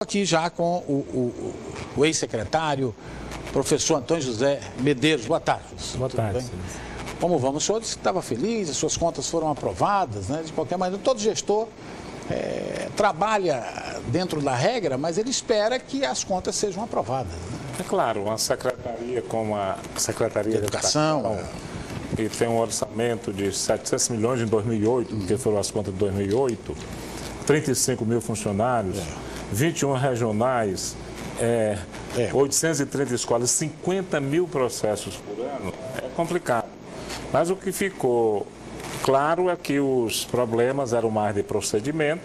Aqui já com o ex-secretário, professor Antônio José Medeiros. Boa tarde. Boa tarde. Como vamos? O senhor disse que estava feliz, as suas contas foram aprovadas, né? De qualquer maneira, todo gestor trabalha dentro da regra, mas ele espera que as contas sejam aprovadas. Né? É claro, uma secretaria como a Secretaria de Educação, que tem um orçamento de 700 milhões em 2008, porque foram as contas de 2008, 35 mil funcionários, 21 regionais, 830 escolas, 50 mil processos por ano, é complicado. Mas o que ficou claro é que os problemas eram mais de procedimento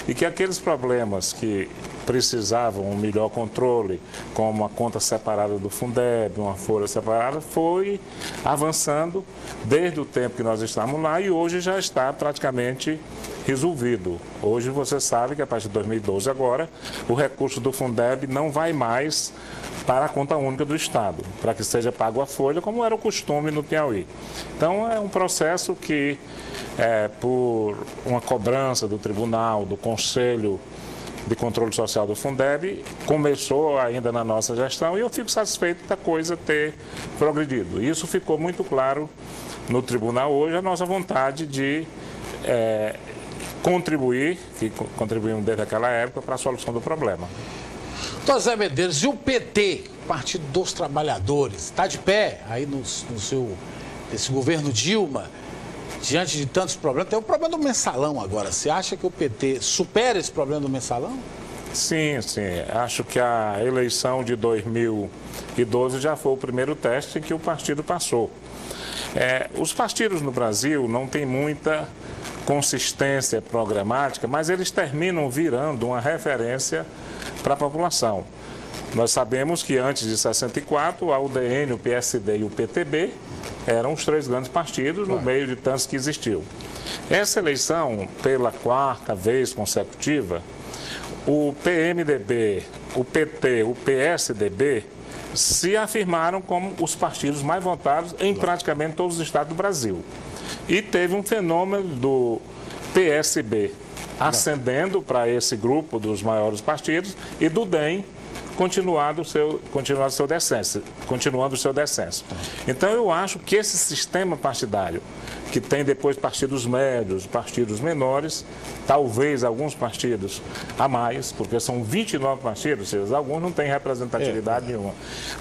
e que aqueles problemas que precisavam um melhor controle, como a conta separada do Fundeb, uma folha separada, foi avançando desde o tempo que nós estávamos lá e hoje já está praticamente resolvido. Hoje você sabe que a partir de 2012 agora, o recurso do Fundeb não vai mais para a conta única do Estado, para que seja pago a folha, como era o costume no Piauí. Então é um processo que, por uma cobrança do tribunal, do Conselho de Controle Social do Fundeb, começou ainda na nossa gestão e eu fico satisfeito da coisa ter progredido. Isso ficou muito claro no tribunal hoje, a nossa vontade de contribuir, que contribuímos desde aquela época, para a solução do problema. Doutor Zé Medeiros, e o PT, Partido dos Trabalhadores, está de pé aí nesse governo Dilma, diante de tantos problemas? Tem o problema do mensalão agora. Você acha que o PT supera esse problema do mensalão? Sim, sim. Acho que a eleição de 2012 já foi o primeiro teste que o partido passou. Os partidos no Brasil não têm muita consistência programática, mas eles terminam virando uma referência para a população. Nós sabemos que antes de 64, a UDN, o PSD e o PTB eram os três grandes partidos no meio de tantos que existiu. Essa eleição, pela quarta vez consecutiva, o PMDB, o PT, o PSDB se afirmaram como os partidos mais votados em praticamente todos os estados do Brasil. E teve um fenômeno do PSB ascendendo para esse grupo dos maiores partidos e do DEM continuando o seu descenso. Então eu acho que esse sistema partidário, que tem depois partidos médios, partidos menores, talvez alguns partidos a mais, porque são 29 partidos, ou seja, alguns não têm representatividade nenhuma.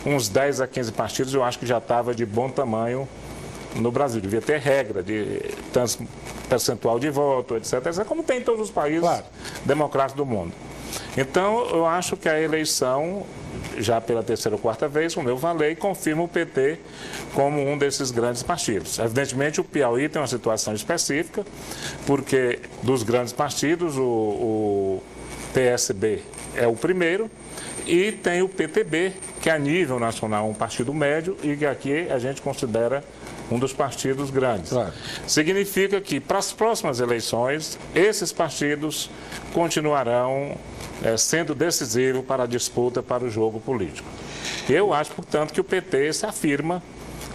Uns 10 a 15 partidos eu acho que já estava de bom tamanho no Brasil. Devia ter regra de tanto percentual de voto, etc., como tem em todos os países democráticos do mundo. Então, eu acho que a eleição, já pela terceira ou quarta vez, como eu falei, confirma o PT como um desses grandes partidos. Evidentemente, o Piauí tem uma situação específica, porque dos grandes partidos, o PSB é o primeiro, e tem o PTB, que a nível nacional é um partido médio e que aqui a gente considera um dos partidos grandes. Significa que para as próximas eleições, esses partidos continuarão sendo decisivos para a disputa, para o jogo político. Eu acho, portanto, que o PT se afirma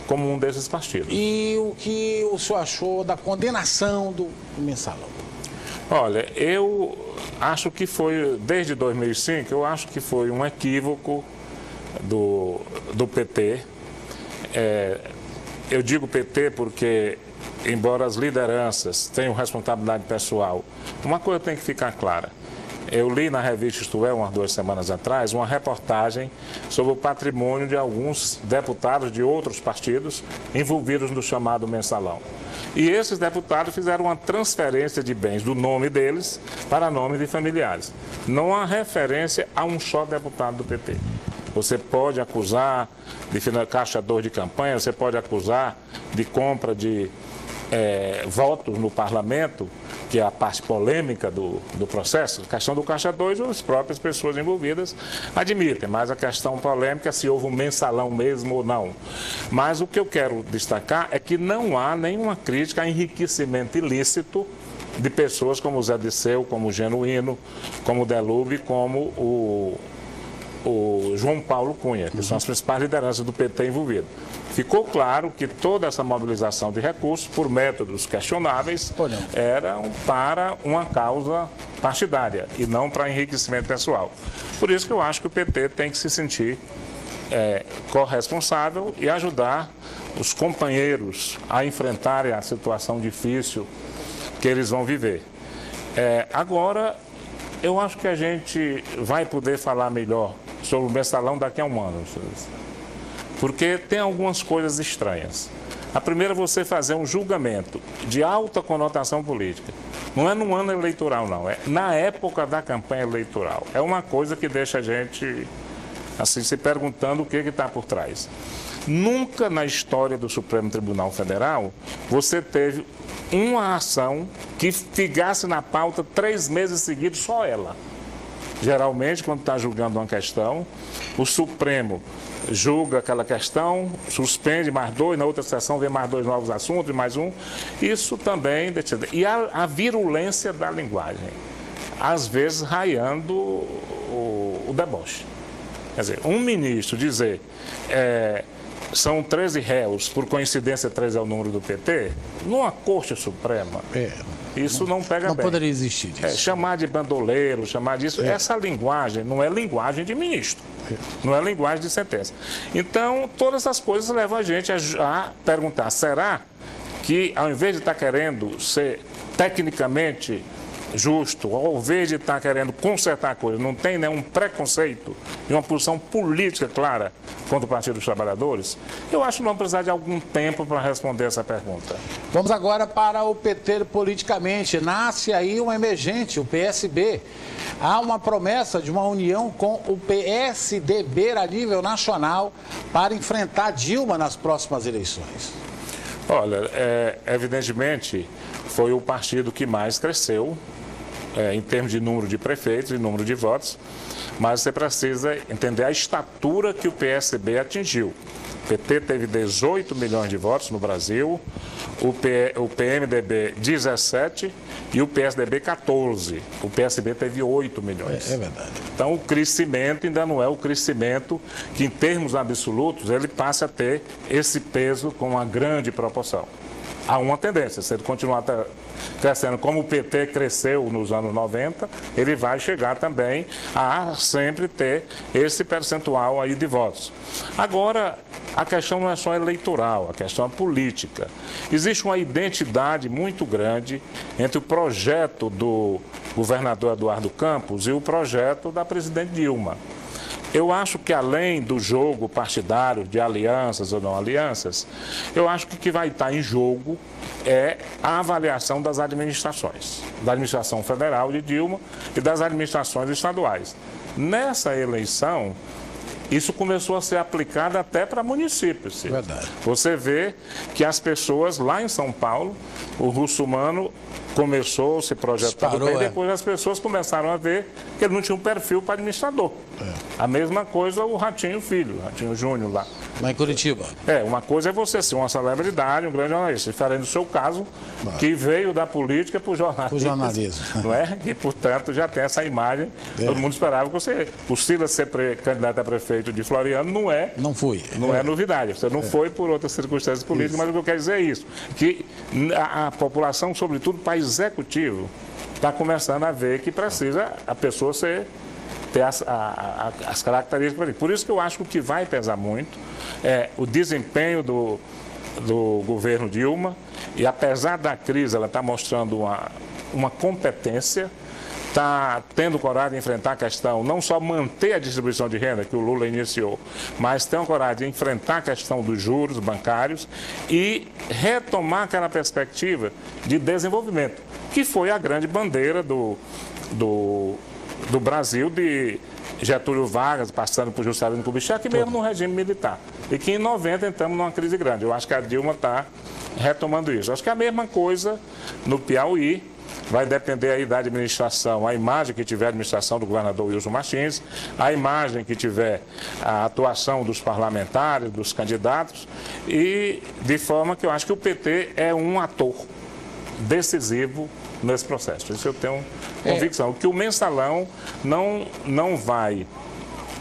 como um desses partidos. E o que o senhor achou da condenação do mensalão? Olha, eu acho que foi, desde 2005, eu acho que foi um equívoco do PT. Eu digo PT porque, embora as lideranças tenham responsabilidade pessoal, uma coisa tem que ficar clara. Eu li na revista Isto É, umas 2 semanas atrás, uma reportagem sobre o patrimônio de alguns deputados de outros partidos envolvidos no chamado mensalão. E esses deputados fizeram uma transferência de bens do nome deles para nome de familiares. Não há referência a um só deputado do PT. Você pode acusar de caixador de campanha, você pode acusar de compra de votos no parlamento, que é a parte polêmica do processo. A questão do Caixa 2, as próprias pessoas envolvidas admitem, mas a questão polêmica é se houve um mensalão mesmo ou não. Mas o que eu quero destacar é que não há nenhuma crítica a enriquecimento ilícito de pessoas como o Zé Disseu, como o Genuíno, como o Delube, como o o João Paulo Cunha, que são as principais lideranças do PT envolvidas. Ficou claro que toda essa mobilização de recursos, por métodos questionáveis, eram para uma causa partidária e não para enriquecimento pessoal. Por isso que eu acho que o PT tem que se sentir corresponsável e ajudar os companheiros a enfrentarem a situação difícil que eles vão viver. Agora, eu acho que a gente vai poder falar melhor sobre o mensalão daqui a um ano, porque tem algumas coisas estranhas. A primeira é você fazer um julgamento de alta conotação política. Não é no ano eleitoral, não. É na época da campanha eleitoral. É uma coisa que deixa a gente assim, se perguntando o que está por trás. Nunca na história do Supremo Tribunal Federal você teve uma ação que ficasse na pauta 3 meses seguidos, só ela. Geralmente, quando está julgando uma questão, o Supremo julga aquela questão, suspende mais 2, na outra sessão vem mais 2 novos assuntos, mais um. Isso também... E a virulência da linguagem, às vezes raiando o deboche. Quer dizer, um ministro dizer... são 13 réus, por coincidência 13 é o número do PT, numa Corte Suprema, isso não pega bem. Não poderia existir disso. Chamar de bandoleiro, chamar disso, essa linguagem não é linguagem de ministro, não é linguagem de sentença. Então, todas essas coisas levam a gente a perguntar, será que ao invés de estar querendo ser tecnicamente justo, ao invés de estar querendo consertar a coisa, não tem nenhum preconceito e uma posição política clara contra o Partido dos Trabalhadores? Eu acho que vamos precisar de algum tempo para responder essa pergunta. Vamos agora para o PT politicamente. Nasce aí um emergente, o PSB. Há uma promessa de uma união com o PSDB a nível nacional para enfrentar Dilma nas próximas eleições. Olha, evidentemente foi o partido que mais cresceu em termos de número de prefeitos e número de votos, mas você precisa entender a estatura que o PSB atingiu. O PT teve 18 milhões de votos no Brasil, o PMDB 17 e o PSDB 14. O PSB teve 8 milhões. É verdade. Então o crescimento ainda não é o crescimento que, em termos absolutos, ele passa a ter esse peso com uma grande proporção. Há uma tendência, se ele continuar crescendo como o PT cresceu nos anos 90, ele vai chegar também a sempre ter esse percentual aí de votos. Agora, a questão não é só eleitoral, a questão é política. Existe uma identidade muito grande entre o projeto do governador Eduardo Campos e o projeto da presidente Dilma. Eu acho que, além do jogo partidário de alianças ou não alianças, eu acho que o que vai estar em jogo é a avaliação das administrações, da administração federal de Dilma e das administrações estaduais. Nessa eleição, isso começou a ser aplicado até para municípios. Verdade. Você vê que as pessoas lá em São Paulo, o Russomano começou a se projetar bem, depois as pessoas começaram a ver que ele não tinha um perfil para administrador. A mesma coisa o Ratinho Filho, Ratinho Júnior lá. Lá em Curitiba. Uma coisa é você ser uma celebridade, um grande jornalista, diferente do seu caso, que veio da política para o jornalismo. Não é? E, portanto, já tem essa imagem. Todo mundo esperava que você... O Silas ser candidato a prefeito de Floriano não é... Não fui. Não é novidade. Você não foi por outras circunstâncias políticas, mas o que eu quero dizer é isso. Que a população, sobretudo o país executivo, está começando a ver que precisa a pessoa ter as características. Por isso que eu acho que o que vai pesar muito é o desempenho do governo Dilma, e apesar da crise, ela está mostrando uma competência, está tendo coragem de enfrentar a questão, não só manter a distribuição de renda que o Lula iniciou, mas tem coragem de enfrentar a questão dos juros bancários e retomar aquela perspectiva de desenvolvimento, que foi a grande bandeira do Brasil, de Getúlio Vargas, passando por Juscelino Kubitschek, mesmo no regime militar. E que em 90 entramos numa crise grande. Eu acho que a Dilma está retomando isso. Eu acho que é a mesma coisa no Piauí. Vai depender aí da administração, a imagem que tiver a administração do governador Wilson Martins, a imagem que tiver a atuação dos parlamentares, dos candidatos, e de forma que eu acho que o PT é um ator decisivo nesse processo. Isso eu tenho convicção. Que o mensalão não vai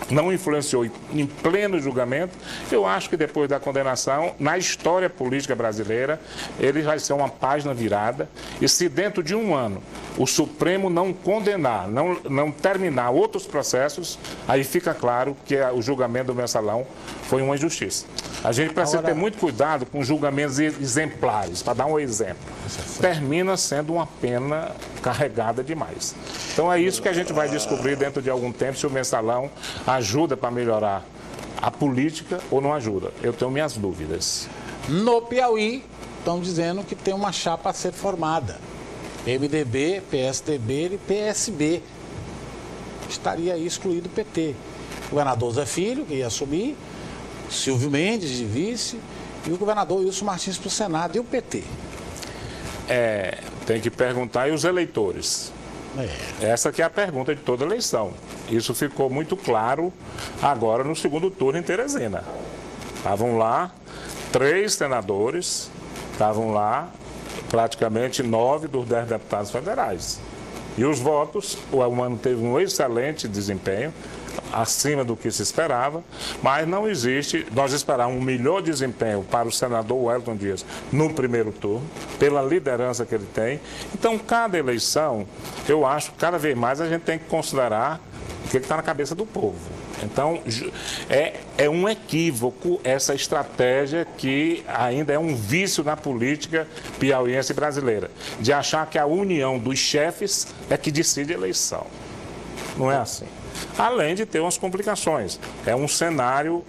não influenciou em pleno julgamento, eu acho que depois da condenação, na história política brasileira, ele vai ser uma página virada. E se dentro de um ano o Supremo não condenar, não terminar outros processos, aí fica claro que o julgamento do Mensalão foi uma injustiça. A gente precisa ter muito cuidado com julgamentos exemplares. Para dar um exemplo, termina sendo uma pena carregada demais. Então é isso que a gente vai descobrir dentro de algum tempo, se o Mensalão ajuda para melhorar a política ou não ajuda. Eu tenho minhas dúvidas. No Piauí, estão dizendo que tem uma chapa a ser formada. MDB, PSDB e PSB. Estaria aí excluído o PT. O governador Zé Filho, que ia assumir, Silvio Mendes de vice, e o governador Wilson Martins para o Senado. E o PT? Tem que perguntar e os eleitores. Essa que é a pergunta de toda eleição. Isso ficou muito claro agora no segundo turno em Teresina. Estavam lá 3 senadores, estavam lá praticamente 9 dos 10 deputados federais. E os votos, o Elmano teve um excelente desempenho, acima do que se esperava, mas não existe, nós esperávamos um melhor desempenho para o senador Wellington Dias no primeiro turno, pela liderança que ele tem. Então, cada eleição, eu acho que cada vez mais a gente tem que considerar o que está na cabeça do povo. Então, é um equívoco essa estratégia que ainda é um vício na política piauiense brasileira, de achar que a união dos chefes é que decide a eleição. Não é assim. Além de ter umas complicações. É um cenário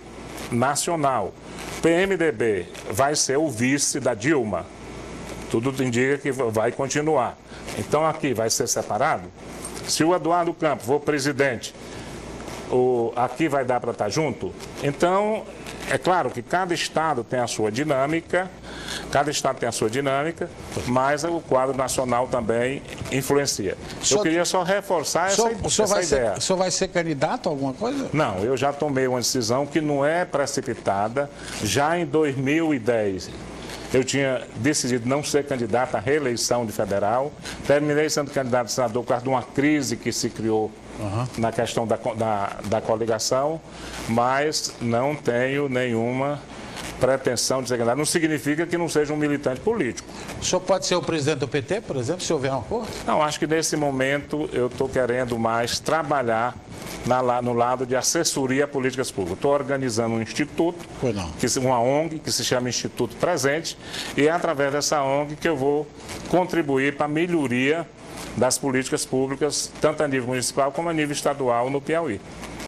nacional. PMDB vai ser o vice da Dilma. Tudo indica que vai continuar. Então aqui vai ser separado. Se o Eduardo Campos for presidente, aqui vai dar para estar junto? Então, é claro que cada estado tem a sua dinâmica, mas o quadro nacional também influencia. Eu queria só reforçar essa ideia. O senhor vai ser candidato a alguma coisa? Não, eu já tomei uma decisão que não é precipitada. Já em 2010, eu tinha decidido não ser candidato à reeleição de federal. Terminei sendo candidato a senador por causa de uma crise que se criou na questão da coligação, mas não tenho nenhuma pretensão de ser candidato. Não significa que não seja um militante político. O senhor pode ser o presidente do PT, por exemplo, se houver um acordo? Não, acho que nesse momento eu estou querendo mais trabalhar no lado de assessoria a políticas públicas. Estou organizando um instituto, uma ONG, que se chama Instituto Presente, e é através dessa ONG que eu vou contribuir para a melhoria das políticas públicas, tanto a nível municipal como a nível estadual no Piauí.